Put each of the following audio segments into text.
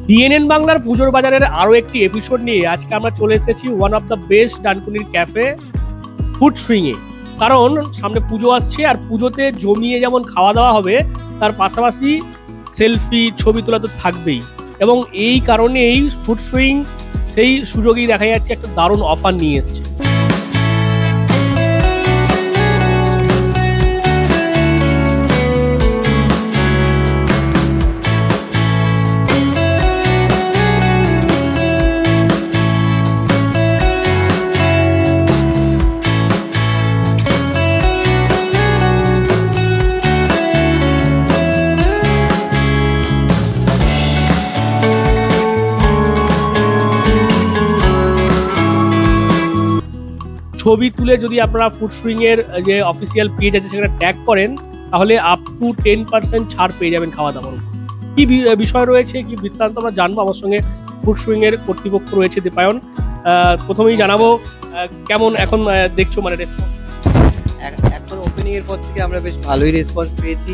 DNN বাংলার পুজোর বাজারের আরো একটি এপিসোড নিয়ে আজকে আমরা চলে এসেছি ওয়ান অফ দ্য বেস্ট ডানকুনির ক্যাফে ফুড সুইং এ। কারণ সামনে পুজো আসছে আর পুজোতে জমিয়ে যেমন খাওয়া দাওয়া হবে তার পাশাপাশি সেলফি ছবি তোলা তো থাকবেই, এবং এই কারণেই ফুড সুইং সেই সুযোগেই দেখা যাচ্ছে একটা দারুণ অফার নিয়ে এসছে। ছবি তুলে যদি আপনারা ফুড সুইং এর যে অফিসিয়াল পেজ আছে সেখানে ট্যাগ করেন তাহলে আপ টু 10% ছাড় পেয়ে যাবেন খাওয়া দাওয়ার। কি বিষয় রয়েছে, কি বৃত্তান্ত আমরা জানবো। আমার সঙ্গে ফুড সুইং এর কর্তৃপক্ষ রয়েছে দীপায়ন। প্রথমেই জানাবো কেমন এখন দেখছো মানে রেসপন্স? এখন ওপেনিং এর পর থেকে আমরা বেশ ভালোই রেসপন্স পেয়েছি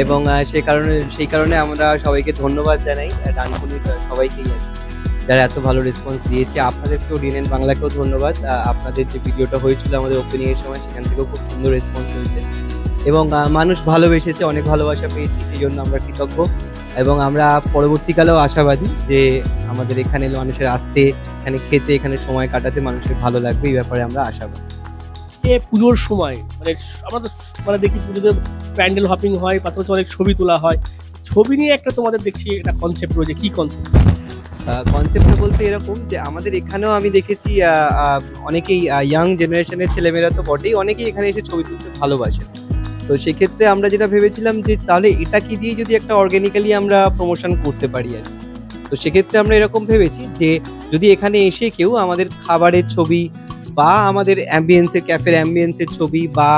এবং সেই কারণে আমরা সবাইকে ধন্যবাদ জানাই, ডানকুনির সবাইকেই যারা এত ভালো রেসপন্স দিয়েছে। আপনাদেরকেও ডিএনএন বাংলাকেও ধন্যবাদ। আপনাদের যে ভিডিওটা হয়েছিল আমাদের ওপেনিং এর সময় সেখান থেকেও খুব সুন্দর রেসপন্স হয়েছে এবং মানুষ ভালোবেসেছে, অনেক ভালোবাসা পেয়েছি, সেই জন্য আমরা কৃতজ্ঞ এবং আমরা পরবর্তীকালেও আশাবাদী যে আমাদের এখানে মানুষের আসতে, এখানে খেতে, এখানে সময় কাটাতে মানুষের ভালো লাগবে, এই ব্যাপারে আমরা আশাবাদী। পুজোর সময় মানে আমরা তো মানে দেখি পুজোতে প্যান্ডেল হপিং হয়, পাশাপাশি অনেক ছবি তোলা হয়। ছবি নিয়ে একটা তোমাদের দেখছি একটা কনসেপ্ট রয়েছে, কি কনসেপ্ট? কনসেপ্টটা বলতে এরকম যে আমাদের এখানেও আমি দেখেছি অনেকেই ইয়াং জেনারেশনের ছেলেমেয়েরা তো বটেই, অনেকেই এখানে এসে ছবি তুলতে ভালোবাসে। তো সেক্ষেত্রে আমরা যেটা ভেবেছিলাম যে তাহলে এটা কি দিয়ে যদি একটা অর্গানিক্যালি আমরা প্রমোশন করতে পারি আর কি। তো সেক্ষেত্রে আমরা এরকম ভেবেছি যে যদি এখানে এসে কেউ আমাদের খাবারের ছবি বা আমাদের অ্যাম্বিয়েন্সের, ক্যাফের অ্যাম্বিয়েন্সের ছবি বা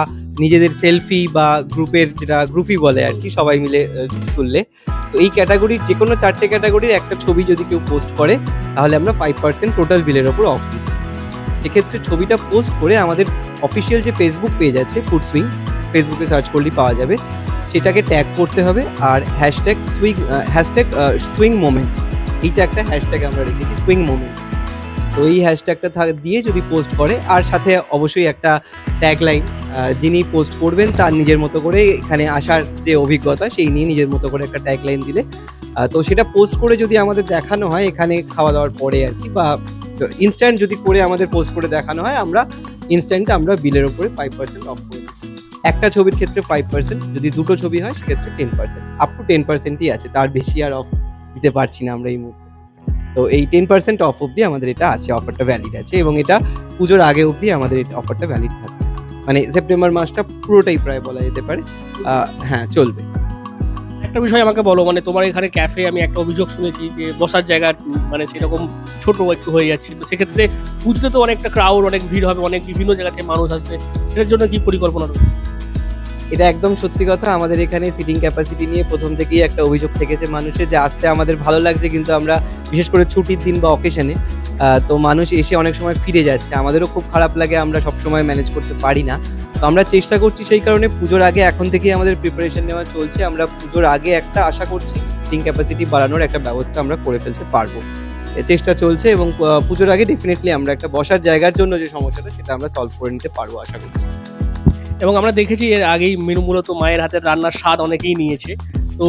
নিজেদের সেলফি বা গ্রুপের, যেটা গ্রুপই বলে আর কি, সবাই মিলে তুললে, তো এই ক্যাটাগরির যে কোনো 4টে ক্যাটাগরির একটা ছবি যদি কেউ পোস্ট করে তাহলে আমরা 5% টোটাল বিলের ওপর অফ দিচ্ছি। সেক্ষেত্রে ছবিটা পোস্ট করে আমাদের অফিসিয়াল যে ফেসবুক পেজ আছে ফুড সুইং, ফেসবুকে সার্চ করলেই পাওয়া যাবে, সেটাকে ট্যাগ করতে হবে আর হ্যাশট্যাগ সুইং মোমেন্টস, এইটা একটা হ্যাশট্যাগ আমরা রেখেছি, সুইং মোমেন্টস। তো এই হ্যাশট্যাগটা দিয়ে যদি পোস্ট করে, আর সাথে অবশ্যই একটা ট্যাগলাইন, যিনি পোস্ট করবেন তার নিজের মতো করে এখানে আসার যে অভিজ্ঞতা সেই নিয়ে নিজের মতো করে একটা ট্যাগলাইন দিলে, তো সেটা পোস্ট করে যদি আমাদের দেখানো হয় এখানে খাওয়া দাওয়ার পরে আর কি, বা ইনস্ট্যান্ট যদি করে আমাদের পোস্ট করে দেখানো হয়, আমরা ইনস্ট্যান্ট আমরা বিলের ওপরে 5% অফ করে দিচ্ছি। একটা ছবির ক্ষেত্রে 5%, যদি দুটো ছবি হয় সেক্ষেত্রে 10%, আপ টু 10%ই আছে, তার বেশি আর অফ দিতে পারছি না আমরা এই মুহূর্তে। তো এই 10% অফ অবধি আমাদের এটা আছে, অফারটা ভ্যালিড আছে এবং এটা পুজোর আগে অবধি আমাদের এই অফারটা ভ্যালিড থাকছে, মানে সেপ্টেম্বর মাসটা পুরোটাই প্রায় বলা যেতে পারে। হ্যাঁ, চলবে। একটা বিষয় আমাকে বলো, মানে তোমার এখানে ক্যাফে আমি একটা অভিযোগ শুনেছি যে বসার জায়গা মানে সেরকম ছোট একটু হয়ে যাচ্ছে, তো সেক্ষেত্রে পুজোতে তো অনেকটা ক্রাউড, অনেক ভিড় হবে, অনেক বিভিন্ন জায়গা থেকে মানুষ আসবে, সেটার জন্য কি পরিকল্পনা রয়েছে? এটা একদম সত্যি কথা। আমাদের এখানে সিটিং ক্যাপাসিটি নিয়ে প্রথম থেকেই একটা অভিযোগ থেকেছে মানুষের, যে আসতে আমাদের ভালো লাগছে কিন্তু আমরা বিশেষ করে ছুটির দিন বা অকেশনে তো মানুষ এসে অনেক সময় ফিরে যাচ্ছে, আমাদেরও খুব খারাপ লাগে, আমরা সবসময় ম্যানেজ করতে পারি না। তো আমরা চেষ্টা করছি, সেই কারণে পুজোর আগে এখন থেকেই আমাদের প্রিপারেশন নেওয়া চলছে। আমরা পুজোর আগে একটা আশা করছি সিটিং ক্যাপাসিটি বাড়ানোর একটা ব্যবস্থা আমরা করে ফেলতে পারবো, চেষ্টা চলছে এবং পুজোর আগে ডেফিনেটলি আমরা একটা বসার জায়গার জন্য যে সমস্যাটা সেটা আমরা সলভ করে নিতে পারবো আশা করছি। এবং আমরা দেখেছি এর আগেই মেনু মূলত মায়ের হাতের রান্নার স্বাদ অনেকেই নিয়েছে, তো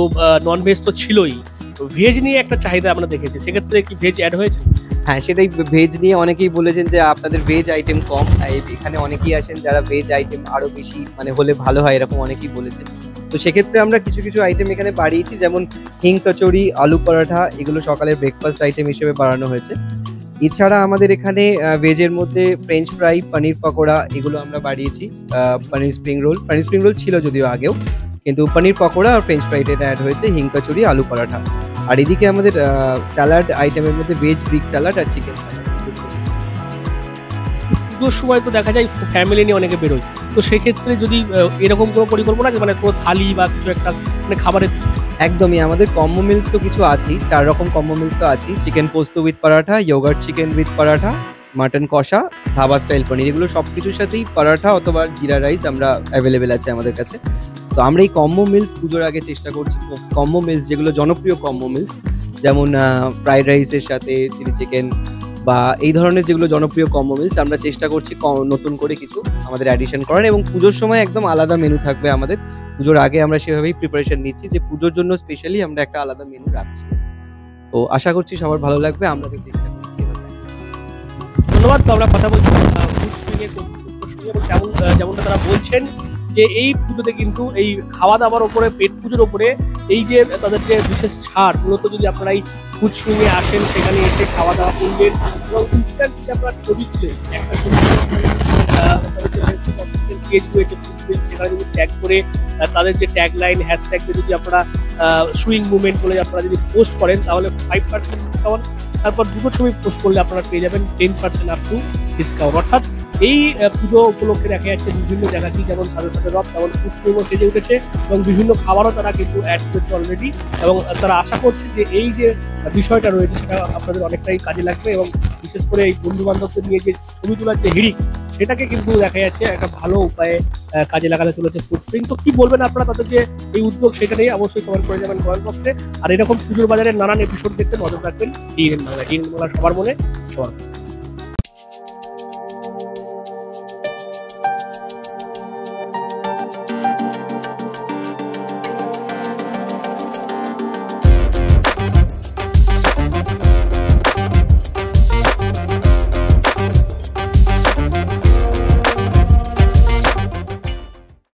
ননভেজ তো ছিলই, তো ভেজ নিয়ে একটা চাহিদা আমরা দেখেছি, সেক্ষেত্রে কি ভেজ অ্যাড হয়েছে? হ্যাঁ, সেটাই, ভেজ নিয়ে অনেকেই বলেছেন যে আপনাদের ভেজ আইটেম কম, এখানে অনেকেই আসেন যারা ভেজ আইটেম আরও বেশি মানে হলে ভালো হয়, এরকম অনেকেই বলেছেন। তো সেক্ষেত্রে আমরা কিছু কিছু আইটেম এখানে বাড়িয়েছি, যেমন হিং কচুরি, আলু পরাঠা, এগুলো সকালের ব্রেকফাস্ট আইটেম হিসেবে বাড়ানো হয়েছে। এছাড়া আমাদের এখানে ভেজের মধ্যে ফ্রেঞ্চ ফ্রাই, পনির পকোড়া, এগুলো আমরা বাড়িয়েছি। পনির স্প্রিং রোল ছিল যদিও আগেও, কিন্তু পনির পকোড়া আর ফ্রেঞ্চ ফ্রাইটা এটা অ্যাড হয়েছে, হিং কচুরি, আলু পরাঠা। আর এদিকে আমাদের স্যালাড আইটেমের মধ্যে ভেজ গ্রিক স্যালাড আর চিকেন স্যালাড। পুজোর সময় তো দেখা যায় ফ্যামিলি নিয়ে অনেকে বেরোয়, তো সেক্ষেত্রে যদি এরকম কোনো পরিকল্পনা আছে মানে কোনো থালি বা কিছু একটা মানে খাবারের? একদমই, আমাদের কম্বো মিলস তো কিছু আছেই, 4 রকম কম্বো মিলস তো আছেই, চিকেন পোস্ত with paratha, yogurt chicken with paratha, mutton কষা, ধাবা স্টাইল পনির, এগুলো সব কিছুর সাথেই পরাঠা অথবা জিরা রাইস আমরা অ্যাভেলেবেল আছে আমাদের কাছে। তো আমরা এই কম্বো মিলস পুজোর আগে চেষ্টা করছি, কম্বো মিলস যেগুলো জনপ্রিয় কম্বো মিলস যেমন ফ্রাইড রাইসের সাথে চিলি চিকেন বা এই ধরনের যেগুলো জনপ্রিয় কম্বো মিলস আমরা চেষ্টা করছি নতুন করে কিছু আমাদের অ্যাডিশন করার, এবং পুজোর সময় একদম আলাদা মেনু থাকবে আমাদের। পুজোর আগে আমরা সেভাবেই প্রিপারেশন নিচ্ছি যে পুজোর জন্য স্পেশালি আমরা একটা আলাদা মেনু রাখছি। তো আশা করছি সবার ভালো লাগবে, আমরা তো চেষ্টা করছি এভাবে। ধন্যবাদ। তো আমরা কথা বলছি ফুড সুইং এর কর্তৃপক্ষের সঙ্গে, এবং যেমনটা তারা বলছেন যে এই পুজোতে কিন্তু এই খাওয়া দাওয়ার ওপরে, পেট পুজোর ওপরে এই যে তাদের যে বিশেষ ছাড়, মূলত যদি আপনারা এই ফুড সুইং এ আসেন, সেখানে এসে খাওয়া দাওয়া করবেন এবং ইনস্ট্যান্ট যদি আপনারা ছবি তুলে একটা ছবি সেখানে যদি ট্যাগ করে তাদের যে ট্যাগ লাইন হ্যাশট্যাগ যদি আপনারা সুইং মুভমেন্ট বলে আপনারা যদি পোস্ট করেন, তাহলে 5% ডিসকাউন্ট, তারপর দুটো ছবি পোস্ট করলে আপনারা পেয়ে যাবেন 10% আপ টু ডিসকাউন্ট। অর্থাৎ এই পুজো উপলক্ষে দেখা যাচ্ছে বিভিন্ন জায়গাতেই যেমন সাথে সাথে রথ, তেমন ফুড সুইংও সেজে উঠেছে এবং বিভিন্ন খাবারও তারা কিন্তু অ্যাড করেছে অলরেডি, এবং তারা আশা করছে যে এই যে বিষয়টা রয়েছে সেটা আপনাদের অনেকটাই কাজে লাগবে, এবং বিশেষ করে এই বন্ধু বান্ধবদের নিয়ে যে ছবি তোলার যে হিড়িক, সেটাকে কিন্তু দেখা যাচ্ছে একটা ভালো উপায়ে কাজে লাগাতে চলেছে ফুড সুইং। তো কি বলবেন আপনারা তাদের যে এই উদ্যোগ, সেটা নিয়ে অবশ্যই কমেন্ট করে যাবেন কমেন্ট বক্সে। আর এরকম পুজোর বাজারের নানান এপিসোড দেখতে নজর রাখবেন ডিএনএন বাংলা। ডিএনএন বাংলা সবার মনে সবার।